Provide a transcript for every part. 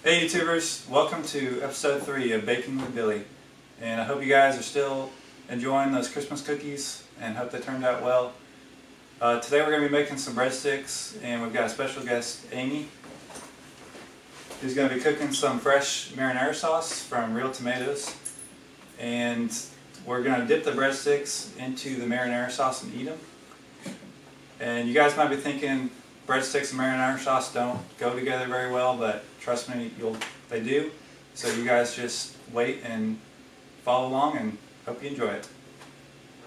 Hey YouTubers, welcome to episode 3 of Baking with Billy, and I hope you guys are still enjoying those Christmas cookies and hope they turned out well. Today we're going to be making some breadsticks, and we've got a special guest, Amy, who's going to be cooking some fresh marinara sauce from real tomatoes, and we're going to dip the breadsticks into the marinara sauce and eat them. And you guys might be thinking breadsticks and marinara sauce don't go together very well, but trust me, they do. So you guys just wait and follow along, and hope you enjoy it.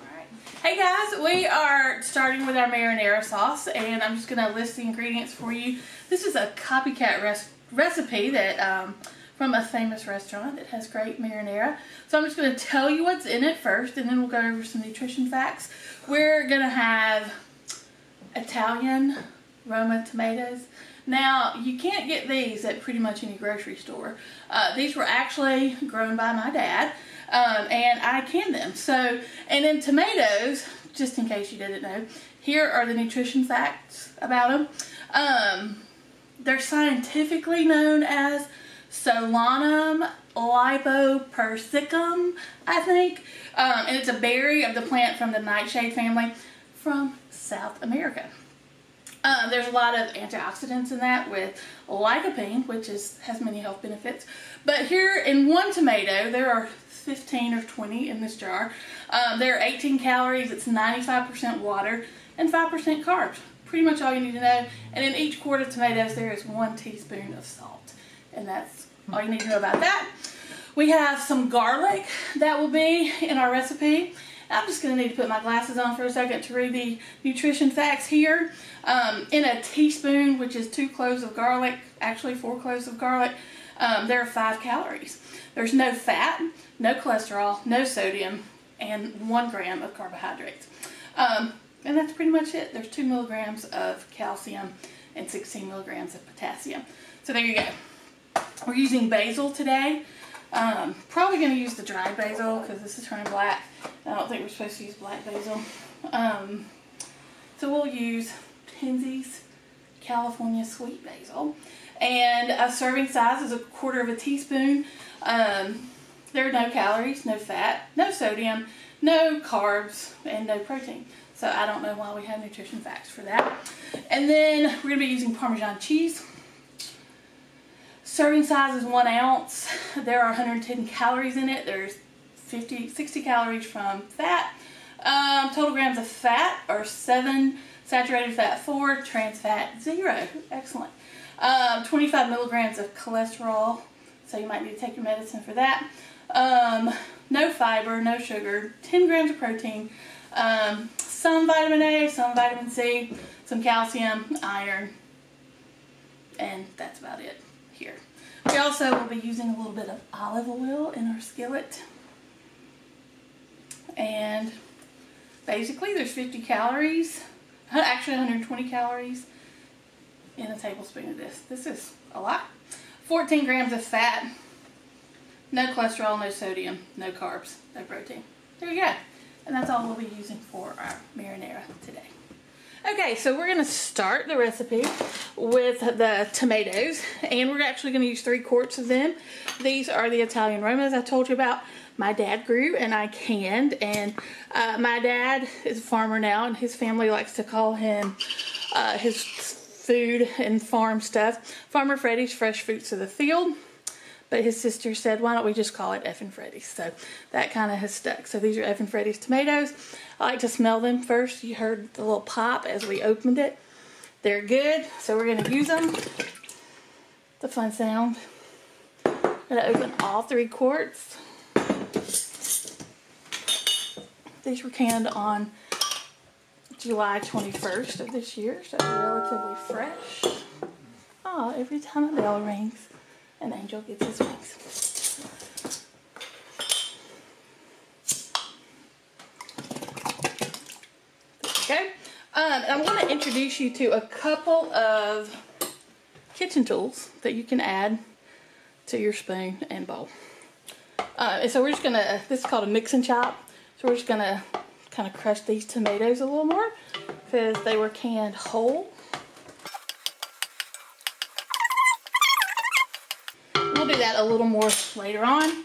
Alright. Hey guys, we are starting with our marinara sauce, and I'm just going to list the ingredients for you. This is a copycat recipe that from a famous restaurant that has great marinara. So I'm just going to tell you what's in it first, and then we'll go over some nutrition facts. We're going to have Italian Roma tomatoes. Now, you can't get these at pretty much any grocery store. These were actually grown by my dad, and I canned them. So, and then tomatoes, just in case you didn't know, here are the nutrition facts about them. They're scientifically known as Solanum lipopersicum, I think, and it's a berry of the plant from the nightshade family from South America. There's a lot of antioxidants in that with lycopene, which has many health benefits. But here in one tomato, there are 15 or 20 in this jar. There are 18 calories, it's 95% water, and 5% carbs. Pretty much all you need to know. And in each quart of tomatoes, there is 1 teaspoon of salt. And that's all you need to know about that. We have some garlic that will be in our recipe. I'm just going to need to put my glasses on for a second to read the nutrition facts here. In a teaspoon, which is 2 cloves of garlic, actually 4 cloves of garlic, there are 5 calories. There's no fat, no cholesterol, no sodium, and 1 gram of carbohydrates. And that's pretty much it. There's 2 milligrams of calcium and 16 milligrams of potassium. So there you go. We're using basil today. Probably going to use the dried basil because this is turning black. I don't think we're supposed to use black basil. So we'll use Tenzi's California sweet basil. And a serving size is 1/4 teaspoon. There are no calories, no fat, no sodium, no carbs, and no protein. So I don't know why we have nutrition facts for that. And then we're going to be using Parmesan cheese. Serving size is 1 ounce. There are 110 calories in it. There's 60 calories from fat. Total grams of fat are 7, saturated fat 4, trans fat 0. Excellent. 25 milligrams of cholesterol, so you might need to take your medicine for that. No fiber, no sugar, 10 grams of protein, some vitamin A, some vitamin C, some calcium, iron, and that's about it here. We also will be using a little bit of olive oil in our skillet. And basically there's 50 calories, actually 120 calories in a tablespoon of this. This is a lot. 14 grams of fat, no cholesterol, no sodium, no carbs, no protein. There you go. And that's all we'll be using for our marinara today. Okay, so we're going to start the recipe with the tomatoes, and we're actually going to use 3 quarts of them. These are the Italian Romas I told you about. My dad grew and I canned, and my dad is a farmer now, and his family likes to call him his food and farm stuff Farmer Freddy's Fresh Fruits of the Field. But his sister said, why don't we just call it Effin' Freddy's? So that kind of has stuck. So these are Effin' Freddy's tomatoes. I like to smell them first. You heard the little pop as we opened it. They're good, so we're going to use them. It's a fun sound. I'm going to open all 3 quarts. These were canned on July 21st of this year, so they're relatively fresh. Oh, every time a bell rings, an angel gets his wings. Okay. I want to introduce you to a couple of kitchen tools that you can add to your spoon and bowl. And so we're just going to, this is called a mix and chop. So we're just going to kind of crush these tomatoes a little more because they were canned whole. we'll do that a little more later on.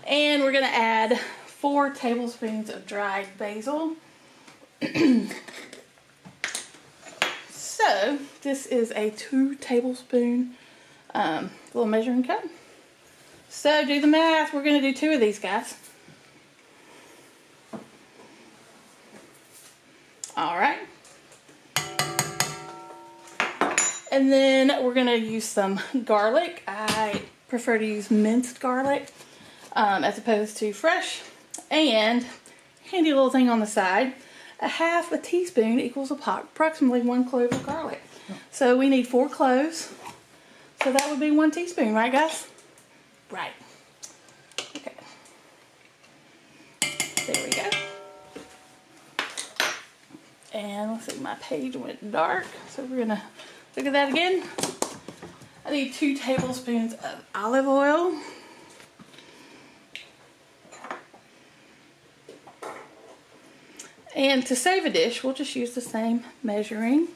And we're gonna add 4 tablespoons of dried basil. So this is a 2 tablespoon little measuring cup. So do the math. We're gonna do 2 of these guys. All right. And then we're gonna use some garlic. I prefer to use minced garlic as opposed to fresh. And handy little thing on the side, a half a teaspoon equals approximately 1 clove of garlic. So we need 4 cloves. So that would be 1 teaspoon, right guys? Right. Okay. There we go. And let's see, my page went dark. So we're gonna look at that again. I need 2 tablespoons of olive oil. And to save a dish, we'll just use the same measuring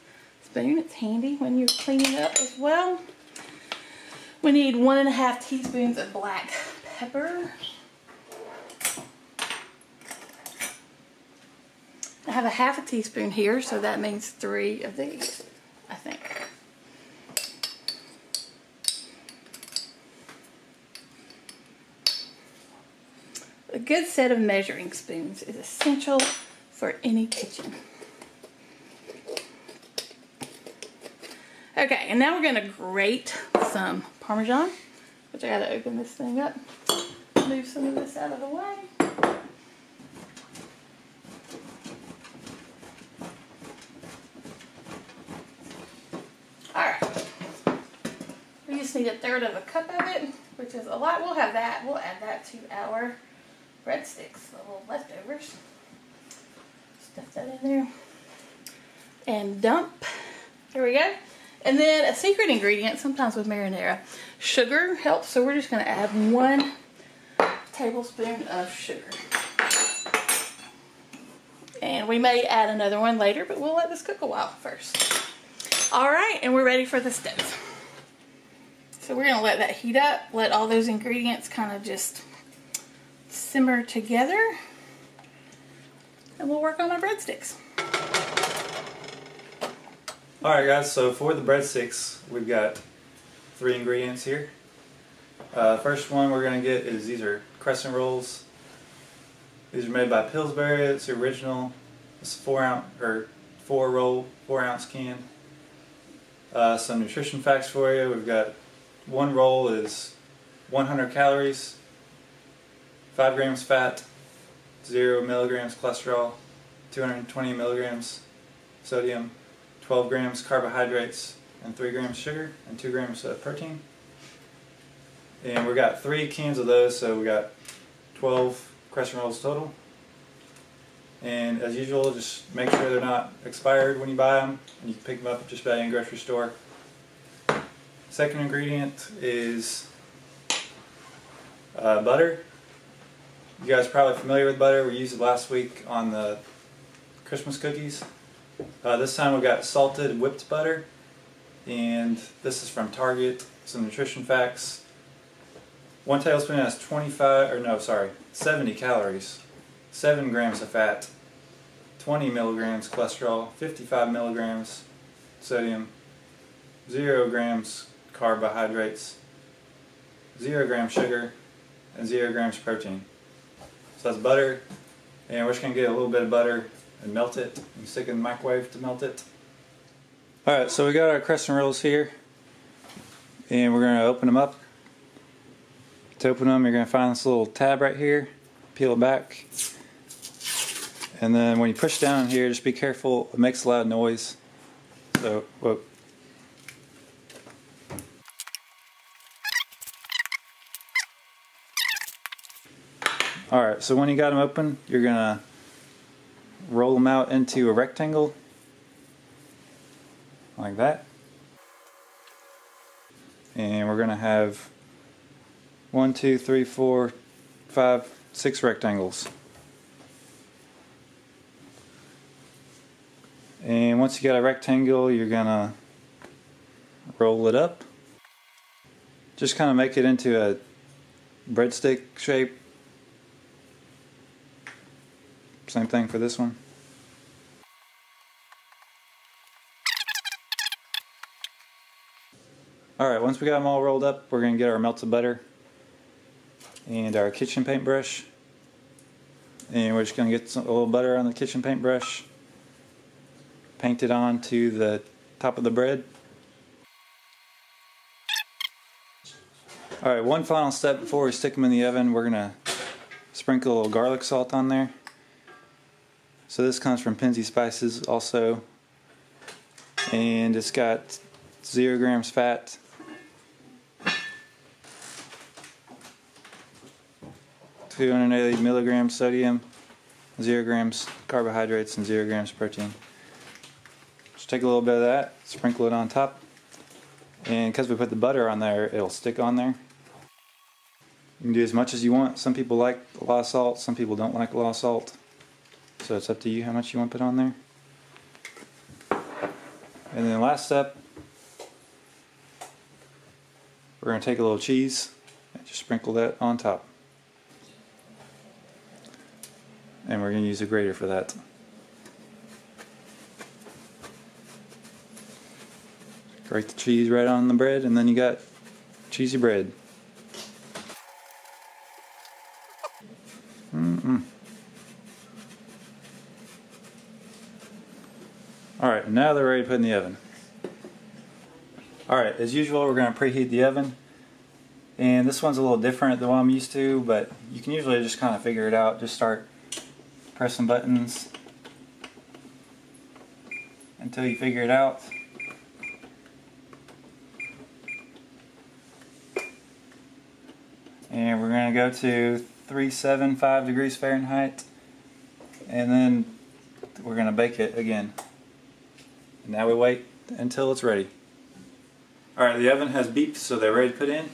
spoon. It's handy when you're cleaning up as well. We need 1½ teaspoons of black pepper. I have a half a teaspoon here, so that means 3 of these, I think. A good set of measuring spoons is essential for any kitchen. Okay, and now we're gonna grate some Parmesan, which I gotta open this thing up, move some of this out of the way. All right, we just need 1/3 of a cup of it, which is a lot. We'll have that, we'll add that to our breadsticks, the little leftovers. Stuff that in there and dump. There we go. And then a secret ingredient, sometimes with marinara, sugar helps. So we're just going to add 1 tablespoon of sugar. And we may add another one later, but we'll let this cook a while first. All right, and we're ready for the stove. So we're going to let that heat up, let all those ingredients kind of just simmer together. And we'll work on our breadsticks. Alright guys, so for the breadsticks, we've got 3 ingredients here. First one we're going to get is, these are crescent rolls. These are made by Pillsbury. It's the original. It's a 4-ounce can. Some nutrition facts for you. We've got 1 roll is 100 calories, 5 grams fat, 0 milligrams cholesterol, 220 milligrams sodium, 12 grams carbohydrates, and 3 grams sugar, and 2 grams protein. And we got 3 cans of those, so we got 12 crescent rolls total. And as usual, just make sure they're not expired when you buy them, and you can pick them up just about any grocery store. Second ingredient is butter. You guys are probably familiar with butter. We used it last week on the Christmas cookies. This time we've got salted whipped butter, and this is from Target. Some nutrition facts. 1 tablespoon has 70 calories, 7 grams of fat, 20 milligrams cholesterol, 55 milligrams sodium, 0 grams carbohydrates, 0 grams sugar, and 0 grams protein. So that's butter, and we're just going to get a little bit of butter and melt it and stick it in the microwave to melt it. Alright, so we got our crescent rolls here, and we're going to open them up. To open them, you're going to find this little tab right here, peel it back, and then when you push down here, just be careful, it makes a loud noise. So, whoa. Alright, so when you got them open, you're going to roll them out into a rectangle, like that. And we're going to have 1, 2, 3, 4, 5, 6 rectangles. And once you got a rectangle, you're going to roll it up. Just kind of make it into a breadstick shape. Same thing for this one. Alright, once we got them all rolled up, we're going to get our melted butter and our kitchen paintbrush. And we're just going to get a little butter on the kitchen paintbrush, paint it onto the top of the bread. Alright, one final step before we stick them in the oven, we're going to sprinkle a little garlic salt on there. So this comes from Penzi Spices also, and it's got 0 grams fat, 280 milligrams sodium, 0 grams carbohydrates, and 0 grams protein. Just take a little bit of that, sprinkle it on top, and because we put the butter on there, it'll stick on there. You can do as much as you want. Some people like a lot of salt, some people don't like a lot of salt. So it's up to you how much you want to put on there. And then last step, we're going to take a little cheese and just sprinkle that on top. And we're going to use a grater for that. Grate the cheese right on the bread, and then you got cheesy bread. Alright, now they're ready to put in the oven. Alright, as usual, we're going to preheat the oven. And this one's a little different than what I'm used to, but you can usually just kind of figure it out. Just start pressing buttons until you figure it out. And we're going to go to 375 degrees Fahrenheit, and then we're going to bake it again. And now we wait until it's ready. Alright, the oven has beeped, so they're ready to put in.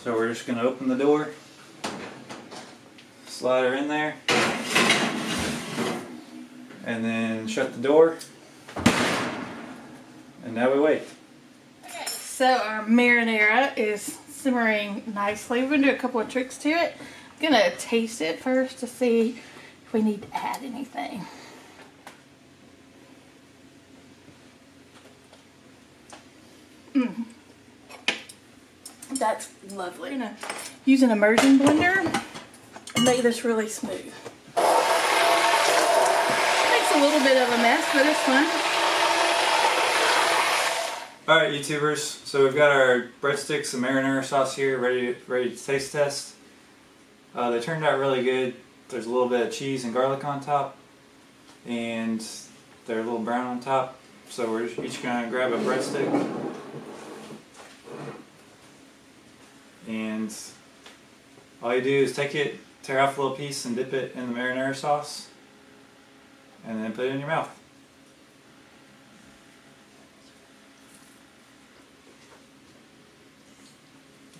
So we're just going to open the door, slide her in there, and then shut the door. And now we wait. Okay, so our marinara is simmering nicely. We're going to do a couple of tricks to it. I'm going to taste it first to see if we need to add anything. That's lovely. I'm going to use an immersion blender and make this really smooth. Makes a little bit of a mess, but it's fun. Alright, YouTubers, so we've got our breadsticks and marinara sauce here ready to taste test. They turned out really good. There's a little bit of cheese and garlic on top, and they're a little brown on top. So we're each going to grab a breadstick, and all you do is take it, tear off a little piece, and dip it in the marinara sauce, and then put it in your mouth.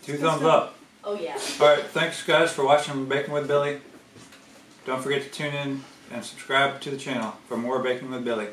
Two thumbs up. Oh yeah. Alright, thanks guys for watching Baking with Billy. Don't forget to tune in and subscribe to the channel for more Baking with Billy.